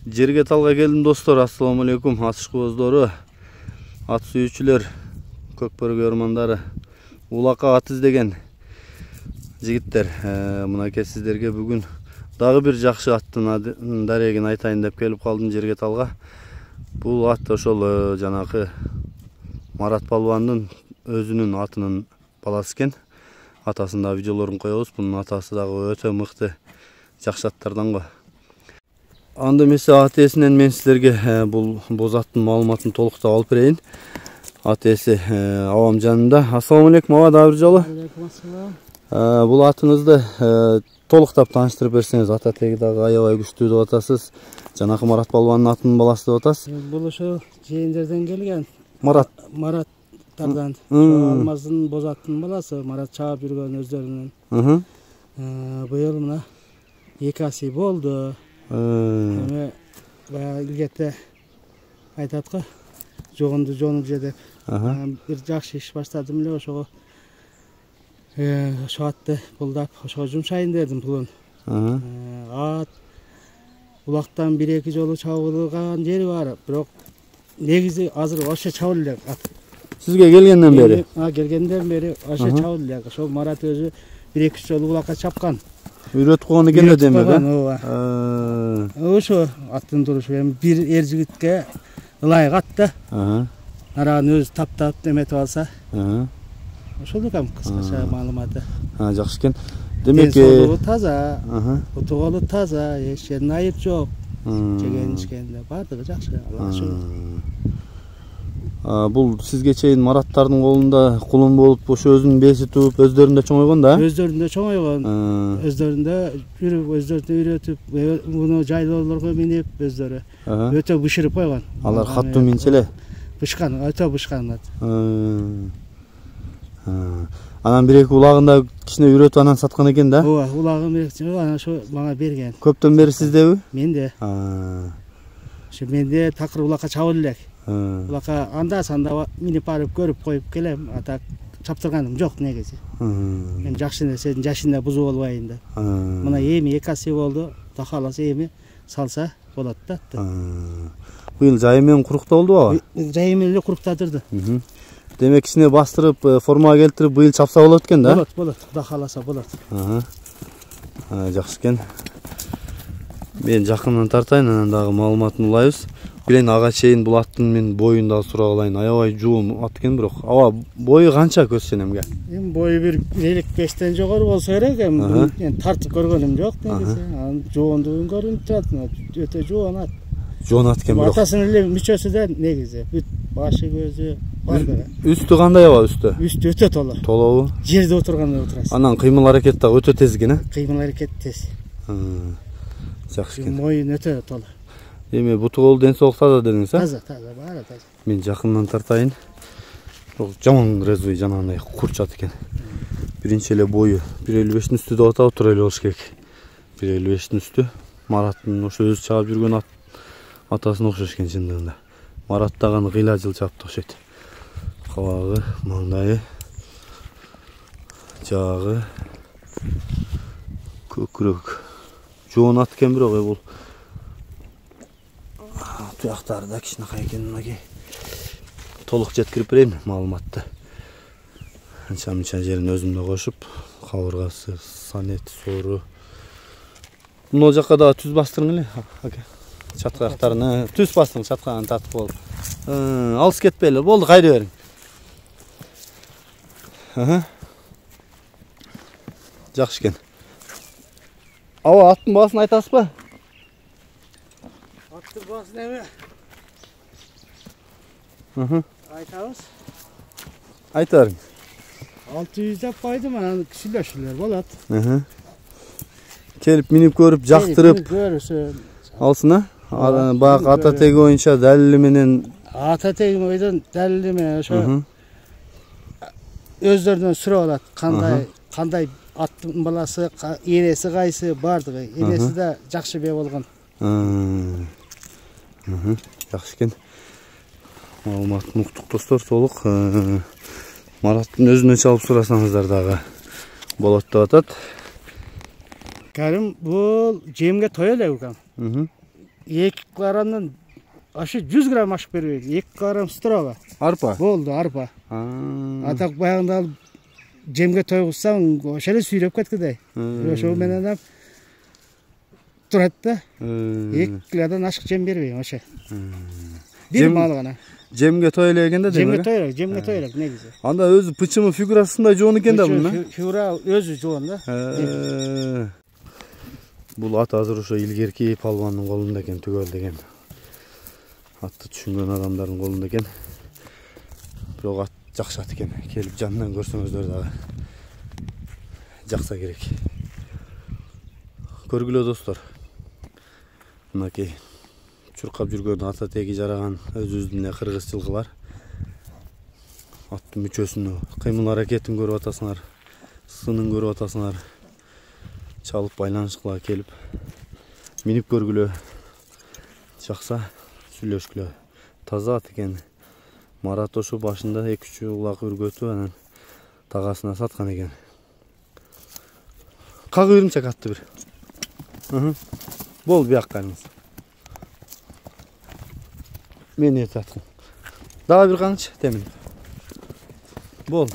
Жерге талга келдим достор. Ассаламу алейкум. Атыш көздөрү, ат сүйүүчүлөр, көк бөрү ормандары, улакка ат издеген жигиттер. Мынакей сиздерге бүгүн дагы бир жакшы аттын дарегин айтайын деп келип калдым жерге талга. Бул ат ошол жанакы Марат Палбандын өзүнүн атынын баласы экен. Атасында видеолорун коебуз. Бунун атасы дагы өтө мыкты жакшы аттардан го. Анда эмесе ат ээсинен мен силерге бул боз аттын маалыматын толуктап алып берейин. Ат ээси абам жанында. Ассаламу алейкум аба, дагы бир жолу. Алейкум ассалам. Бул атыңызды толуктап тааныштырып берсеңиз. Ата теги дагы аябай күчтүү деп атасыз. Жанакы Марат Палбандын атынын баласы деп атасыз. Бул ошо жээндерден келген. Мараттардан. Алмаздын боз аттын баласы. Марат чаап жүргөн өздөрүнүн. Быйыл мына 2 асы болду. Эме баягы илгетте айтат го, жогонду жону же деп. Бир жакшы иш баштадым эле ошого. Ошо атты булдап, ошого жумшайын дедим пулун. Ат улактан 1-2 жолу чабылган жери бар, бирок негизи азыр ошо чабыл элек ат. Сизге келгенден бери? Келгенден бери ошо чабыл элек. Ошол Марат өзү 1-2 жолу улакка чапкан. Үйрөтүп койгон экен да демек, Ошо аттын турушу эми бир эр жигитке ылайык ат да. Нарагын өзү таптап эметип алса. Ошол экен кыскача маалыматы. Жакшы экен. Демек, таза, утуголу таза, эч жерин айып жок. Жеген ичкенде бардыгы жакшы, Аллага шүгүр. Бул сизге чейин Мараттардын колунда кулун болуп, ошо өзүнүн бээси туруп, өздөрүндө чоңойгон да? Өздөрүндө чоңойгон. Өздөрүндө жүрүп, өздөрүндө үйрөтүп, муну жайлоолорго минип, өздөрү өтө бышырып койгон. Алар каттуу минчи эле? Бышкан, өтө бышкан ат. Анан 1-2 улагында кичине үйрөтүп анан саткан экен да? Ооба, улагын берчи, анан ошо мага берген. Көптөн бери сиздеби? Менде. Ошо менде такыр улакка чабыл элек. Улакка анда санда минип барып көрүп коюп келем, ата чаптырганым жок негизи. Мен жакшы нерсенин жашында бузуп албайын деп. Мына эми 2 асы болду, Кудай кааласа эми салса болот да. Быйыл жайы менен куруктолдубу? Жайы менен эле куруктадырды. Демек кичине бастырып, формага келтирип быйыл чапса болот экен да? Болот, Кудай кааласа болот. Жакшы экен. Мен жакындан тартайын, анан дагы маалыматын улайбыз. Билен ага чейин бул аттын мен боюн дагы сурап алайын. Аябай жуун ат экен бирок. Аба, бою канча көзсөнөмгө? Эми бою бир 55тен жогору болсо керек эми. Мен тартып көргөнүм жок негизи. Анын жуундугун көрүнүп турат. Өтө жуун ат. Жуун ат экен бирок. Атасынын эле мүчөсү да негизи. Бүт башы көзү бардыгы. Үстү кандай аба, үстү? Үстү өтө толо. Толобу? Жерде отурганда отурасыз. Анан кыймыл аракет дагы өтө тез экен, Кыймыл аракет тез. Жакшы экен. Моюн өтө толо. Эми буту кол ден соолук таза дедиңиз, Таза, баары таза. Мен жакындан тартайын. Жаман резвый жанагындай курчат экен. Биринчи эле бою 1.55-тин үстү деп атабы, тура эле болуш керек. 1.55-тин үстү. Мараттын ошо өзү чаап жүргөн атасына окшош экен чындыгында. Марат дагы кыйла жыл чапты окшойт. Кабагы, маңдайы, жагы, көкүрөк. Жоон ат экен бирок бул. Туяктары да кичинекей экен мынакей. Толук жеткирип берейин маалыматты. Анча-мынча жерин өзүмдө кошуп, кабыргасы, санет, соору. Мына жакка да түз бастырың эле, ака. Чатка аяктарына түз бастырың, чатканы тартып болду. Алыс кетпейли, болду, кайра бериң. Жакшы экен. Аба, аттын баасын айтасызбы? Аттын баасын эме? Айтабыз. Айта бериң. 600 деп койдум, анан сүйлөшүлөр болот. Келип минип көрүп, жактырып алсына. Баягы ата теги боюнча далили менен. Ата теги бойдон далили менен ошо өздөрүнөн сурап алат. Кандай аттын баласы, энеси кайсы бардыгы. Энеси да жакшы бээ болгон. Жакшы экен. Маалыматын уктук достор, толук. Мараттын өзүнө чалып сурасаңыздар дагы болот деп атат. Кәрім бұл жемге той эле укам. 2 gramdan aşı 100 gram aşık berбейт. 2 gram strova. Arpa. Boldu arpa. Atak bayağında alıp jemge toyguzsang ошо эле сүйрөп кеткидей. Ошо менен да турат да. 2 kilodan aşık jem berбейм ошо. Bir mal gana. Jemge toylaganda demek. Jemge toylak негизи. Anda özü pıçımı figurasında joğun eken de bunu. Figura özü joğun da. Bul at hazır ошо ilgerki palvanın kolunda eken, tügöl degen. Atты түшүнгөн адамдардын колунда экен. Бирок ат жакшы ат экен. Келип жанынан көрсөңүздөр дагы жакса керек. Көргүлө достор. Мынакей чуркап жүргөн ата теги жараган өзүбүздүн кыргыз жылкылар. Аттын мүчөсүнү, кыймыл аракетин көрүп атасыңар, сынын көрүп атасыңар. Çalıp байланышкыла келип минип көргүлө. Жакса сүйлөшкүлө. Таза ат экен. Марат ошо башында 2-3 улак үргөтүп анан тагасына саткан экен. Кагы үрүмчек атты бир. Бол биякканыңыз. Мен эрте аткым. Дагы бир канчы темин. Бол.